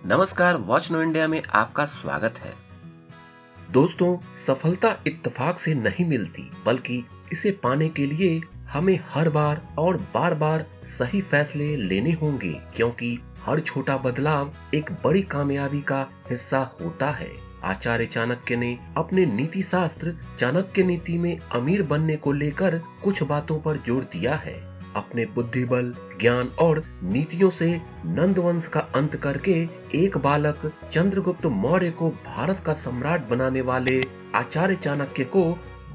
नमस्कार, watch no India में आपका स्वागत है। दोस्तों, सफलता इत्तेफाक से नहीं मिलती, बल्कि इसे पाने के लिए हमें हर बार और बार बार सही फैसले लेने होंगे, क्योंकि हर छोटा बदलाव एक बड़ी कामयाबी का हिस्सा होता है। आचार्य चाणक्य ने अपने नीति शास्त्र चाणक्य नीति में अमीर बनने को लेकर कुछ बातों पर जोर दिया है। अपने बुद्धिबल, ज्ञान और नीतियों से नंद वंश का अंत करके एक बालक चंद्रगुप्त मौर्य को भारत का सम्राट बनाने वाले आचार्य चाणक्य को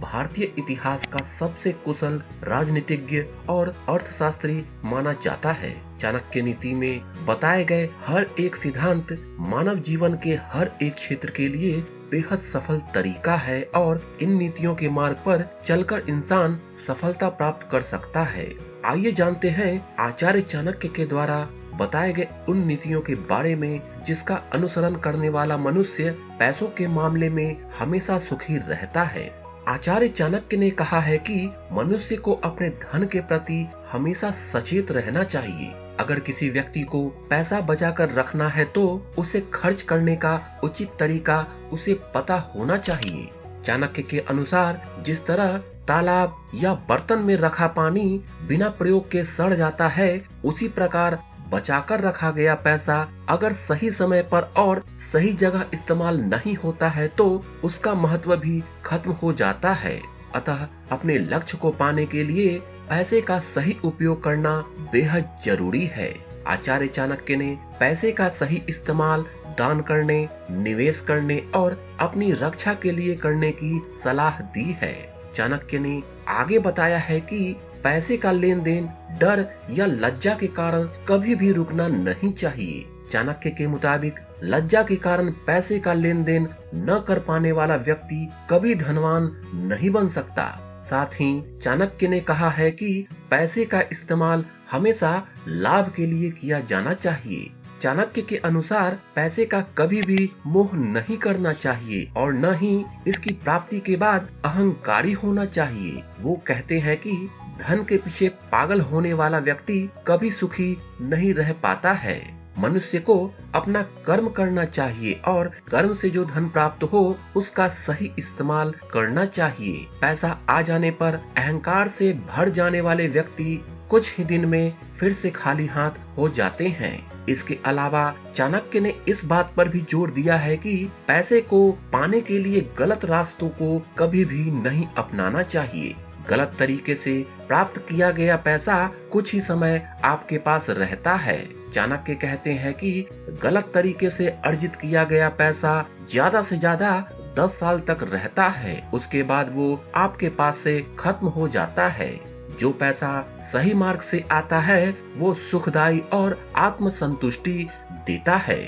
भारतीय इतिहास का सबसे कुशल राजनीतिज्ञ और अर्थशास्त्री माना जाता है। चाणक्य नीति में बताए गए हर एक सिद्धांत मानव जीवन के हर एक क्षेत्र के लिए बेहद सफल तरीका है और इन नीतियों के मार्ग पर चलकर इंसान सफलता प्राप्त कर सकता है। आइए जानते हैं आचार्य चाणक्य के द्वारा बताए गए उन नीतियों के बारे में जिसका अनुसरण करने वाला मनुष्य पैसों के मामले में हमेशा सुखी रहता है। आचार्य चाणक्य ने कहा है कि मनुष्य को अपने धन के प्रति हमेशा सचेत रहना चाहिए। अगर किसी व्यक्ति को पैसा बचाकर रखना है तो उसे खर्च करने का उचित तरीका उसे पता होना चाहिए। चाणक्य के अनुसार जिस तरह तालाब या बर्तन में रखा पानी बिना प्रयोग के सड़ जाता है, उसी प्रकार बचाकर रखा गया पैसा अगर सही समय पर और सही जगह इस्तेमाल नहीं होता है तो उसका महत्व भी खत्म हो जाता है। अतः अपने लक्ष्य को पाने के लिए पैसे का सही उपयोग करना बेहद जरूरी है। आचार्य चाणक्य ने पैसे का सही इस्तेमाल दान करने, निवेश करने और अपनी रक्षा के लिए करने की सलाह दी है। चाणक्य ने आगे बताया है कि पैसे का लेन देन डर या लज्जा के कारण कभी भी रुकना नहीं चाहिए। चाणक्य के मुताबिक लज्जा के कारण पैसे का लेन देन न कर पाने वाला व्यक्ति कभी धनवान नहीं बन सकता। साथ ही चाणक्य ने कहा है कि पैसे का इस्तेमाल हमेशा लाभ के लिए किया जाना चाहिए। चाणक्य के अनुसार पैसे का कभी भी मोह नहीं करना चाहिए और न ही इसकी प्राप्ति के बाद अहंकारी होना चाहिए। वो कहते हैं कि धन के पीछे पागल होने वाला व्यक्ति कभी सुखी नहीं रह पाता है। मनुष्य को अपना कर्म करना चाहिए और कर्म से जो धन प्राप्त हो उसका सही इस्तेमाल करना चाहिए। पैसा आ जाने पर अहंकार से भर जाने वाले व्यक्ति कुछ ही दिन में फिर से खाली हाथ हो जाते हैं। इसके अलावा चाणक्य ने इस बात पर भी जोर दिया है कि पैसे को पाने के लिए गलत रास्तों को कभी भी नहीं अपनाना चाहिए। गलत तरीके से प्राप्त किया गया पैसा कुछ ही समय आपके पास रहता है। चाणक्य कहते हैं कि गलत तरीके से अर्जित किया गया पैसा ज्यादा से ज्यादा 10 साल तक रहता है, उसके बाद वो आपके पास से खत्म हो जाता है। जो पैसा सही मार्ग से आता है वो सुखदायी और आत्म संतुष्टि देता है।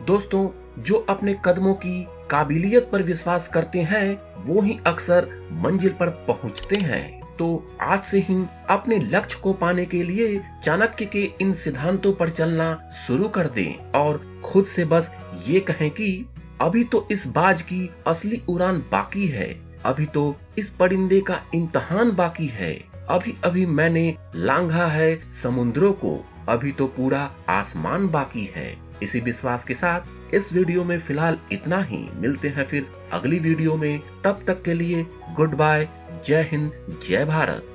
दोस्तों, जो अपने कदमों की काबिलियत पर विश्वास करते हैं वो ही अक्सर मंजिल पर पहुंचते हैं। तो आज से ही अपने लक्ष्य को पाने के लिए चाणक्य के इन सिद्धांतों पर चलना शुरू कर दें और खुद से बस ये कहें कि अभी तो इस बाज की असली उड़ान बाकी है, अभी तो इस परिंदे का इम्तिहान बाकी है, अभी अभी मैंने लांघा है समुद्रों को, अभी तो पूरा आसमान बाकी है। इसी विश्वास के साथ इस वीडियो में फिलहाल इतना ही। मिलते हैं फिर अगली वीडियो में, तब तक के लिए गुड बाय। जय हिंद, जय भारत।